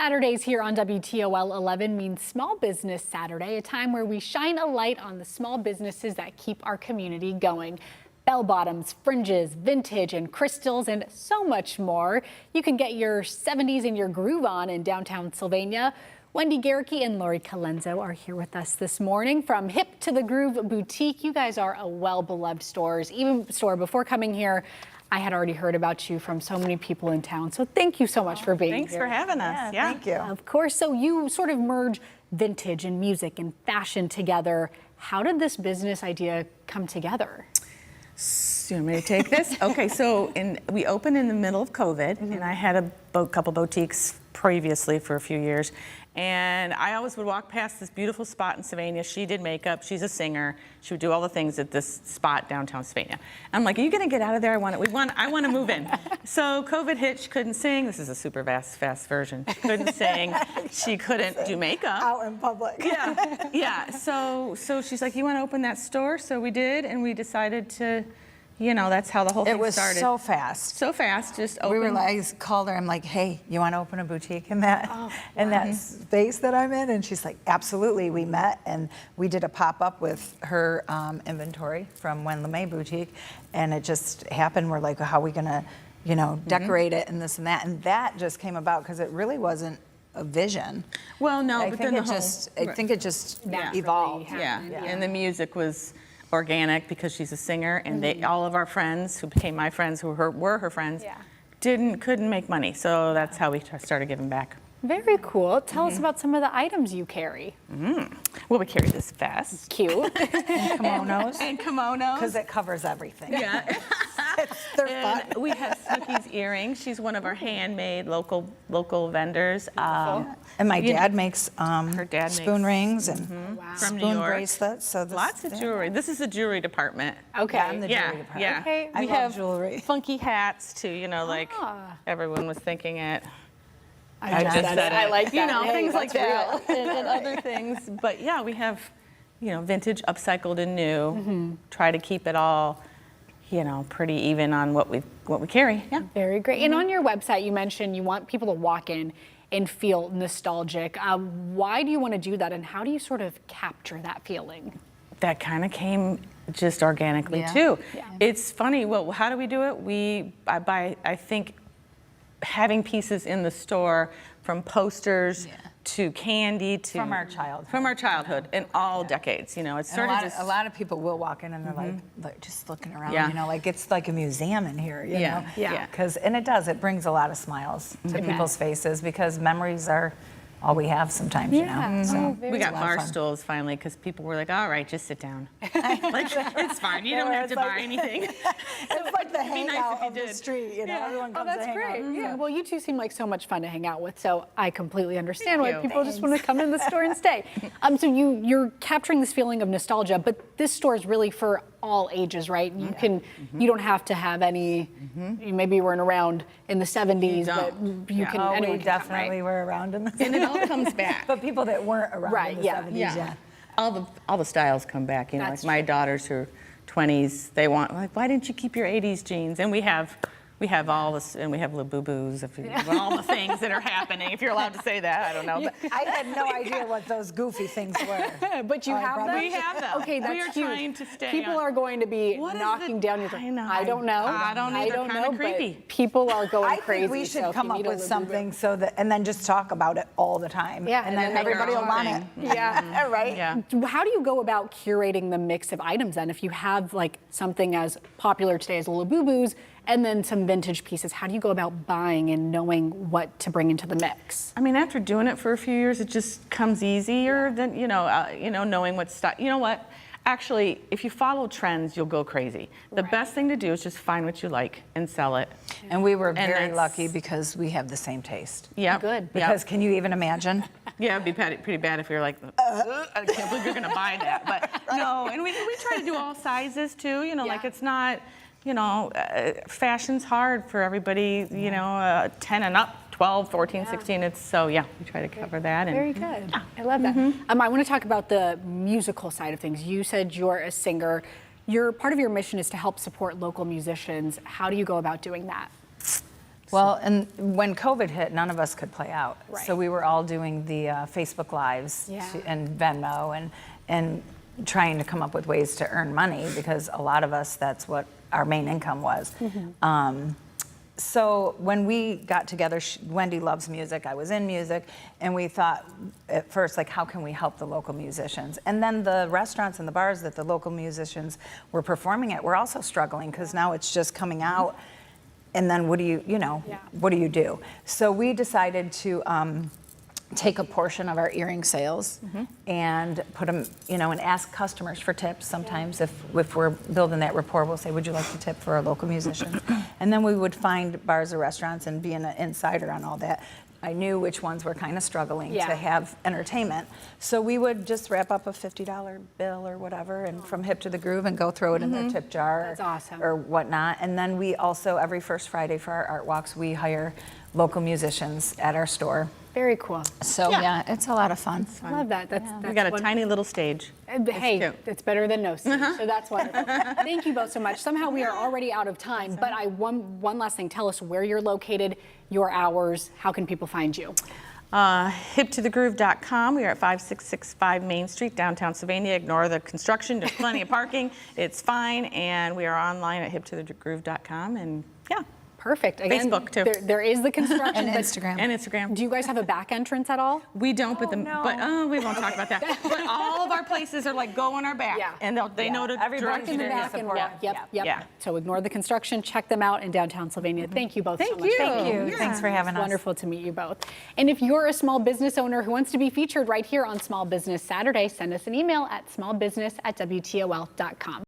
Saturdays here on WTOL 11 means Small Business Saturday, a time where we shine a light on the small businesses that keep our community going. Bell bottoms, fringes, vintage and crystals, and so much more. You can get your 70s and your groove on in downtown Sylvania. Wendy Garricky and Lori Colenso are here with us this morning from Hip to the Groove Boutique. You guys are a well-beloved store. Before coming here, I had already heard about you from so many people in town. So thank you so much for being Thanks here. for having us. Yeah, Thank you. Of course. So you sort of merge vintage and music and fashion together. How did this business idea come together? You want me to take this? Okay, so we opened in the middle of COVID, and I had a couple boutiques previously for a few years, and I always would walk past this beautiful spot in Sylvania. She did makeup, she's a singer, she would do all the things at this spot downtown Sylvania. I'm like, are you gonna get out of there? I want to move in. So COVID hit, she couldn't sing. This is a super fast version. She couldn't sing, she couldn't do makeup. Out in public. Yeah. So she's like, you want to open that store? So we did, and we decided to, that's how the whole thing It was started. so fast. So fast, just open. We were like, I called her, I'm like, hey, you want to open a boutique in that space that I'm in? And she's like, absolutely. We met and we did a pop-up with her inventory from Wen LeMay Boutique, and it just happened. We're like, how are we gonna, decorate it and this and that? And that just came about because it really wasn't a vision. Well, no, I but think then I think it just Naturally evolved. happened. Yeah, and the music was organic because she's a singer, and all of our friends who became my friends, who were her friends, couldn't make money. So that's how we started giving back. Very cool. Tell us about some of the items you carry. Well, we carry this vest. Cute. And kimonos. And kimonos. Because it covers everything. Yeah. They're And fun. we have Snooki's earrings. She's one of our handmade local vendors. And my dad makes her dad spoon makes- rings and From New spoon York. bracelets. So this, Lots of jewelry. This is the jewelry department. Okay. Yeah, I'm the Yeah, jewelry department. yeah. Okay. I We love have jewelry. funky hats too, like everyone was thinking it. I just said it. I like that. Hey, things like that's that and other things. But yeah, we have, vintage, upcycled, and new. Try to keep it all, pretty even on what we carry. Yeah. Very great. And on your website, you mentioned you want people to walk in and feel nostalgic. Why do you want to do that, and how do you sort of capture that feeling? That kind of came just organically too. Yeah. It's funny. Well, how do we do it? I think, having pieces in the store, from posters to candy to From our childhood. From our childhood in all decades. It's And sort of just a lot of people will walk in and they're like just looking around, Yeah. like it's like a museum in here, you Yeah, know? yeah. And it brings a lot of smiles to people's faces because memories are all we have sometimes, you know? So we got it's a lot bar of fun. stools finally because people were like, all right, just sit down. Like, it's fine. You don't have to buy anything. It's like the nice hangout if you of the did. street, everyone comes to That's hang great. out. Yeah. Well, you two seem like so much fun to hang out with, so I completely understand why you. people just want to come in the store and stay. So you're capturing this feeling of nostalgia, but this store is really for all ages, right? You don't have to have any. Maybe you weren't around in the 70s, but you can. Oh, anyone we can come, right? definitely were around in the And it all comes back. But people that weren't around Right, in the yeah, 70s, Yeah. All the styles come back. That's Like my daughters who are 20s, they want, like, why didn't you keep your 80s jeans? And we have all this, and we have Labubu's, all the things that are happening. If you're allowed to say that, I don't know. But I had no idea what those goofy things were. But you have them? We have them. Okay, that's We are huge. trying to stay People on- are going to be What is knocking it? down your door. I know. I don't know. I don't either. know, Kinda but creepy. people are going I crazy. think we so should if come you up need a with Labubu- something and then just talk about it all the time. Yeah, and then make our everybody will own want it. thing. Yeah, right. Yeah. How do you go about curating the mix of items then? If you have like something as popular today as Labubu's and then some vintage pieces, how do you go about buying and knowing what to bring into the mix? I mean, after doing it for a few years, it just comes easier than knowing what style. You know what? Actually, if you follow trends, you'll go crazy. The best thing to do is just find what you like and sell it. And we were very that's- lucky because we have the same taste. Yeah. Good. Because can you even imagine? Yeah, it'd be pretty bad if you're like, I can't believe you're gonna buy that. But no, and we try to do all sizes too. Like it's not, fashion's hard for everybody. 10 and up, 12, 14, 16. We try to cover that. And Very good. I love that. I want to talk about the musical side of things. You said you're a singer. Part of your mission is to help support local musicians. How do you go about doing that? Well, and when COVID hit, none of us could play out. Right. So we were all doing the Facebook Lives Yeah. and Venmo and trying to come up with ways to earn money because a lot of us, that's what our main income was. So when we got together, Wendy loves music, I was in music, and we thought at first, like, how can we help the local musicians? And then the restaurants and the bars that the local musicians were performing at were also struggling because now it's just coming out. And then what do you Yeah. what do you do? So we decided to take a portion of our earring sales and put them, and ask customers for tips. Sometimes if we're building that rapport, we'll say, would you like to tip for our local musicians? And then we would find bars or restaurants, and being an insider on all that, I knew which ones were kind of struggling Yeah. to have entertainment. So we would just wrap up a $50 bill or whatever, and from Hip to the Groove, and go throw it in their tip jar. That's awesome. Or whatnot. And then we also, every first Friday for our art walks, we hire local musicians at our store. Very cool. So yeah, it's a lot of fun. I love that. That's We got a one- tiny little stage. Hey, cute. it's better than no stage, so that's wonderful. Thank you both so much. Somehow we are already out of time, but one last thing. Tell us where you're located, your hours, how can people find you? Hiptothegroove.com. We are at 5665 Main Street, downtown Sylvania. Ignore the construction. There's plenty of parking. It's fine. And we are online at hiptothegroove.com. And yeah, Perfect. Again, Facebook, too. There is the construction. And but Instagram. and Instagram. Do you guys have a back entrance at all? We don't, but no. we won't talk about that. But all of our places are like go on our back, Yeah. and they know to Everybody's direct you In the there to back and support. yep. Yeah. So ignore the construction. Check them out in downtown Sylvania. Thank you both so Thank much. you. Thank you. Yeah. Thanks for having It's us. wonderful to meet you both. And if you're a small business owner who wants to be featured right here on Small Business Saturday, send us an email at smallbusiness@wtol.com.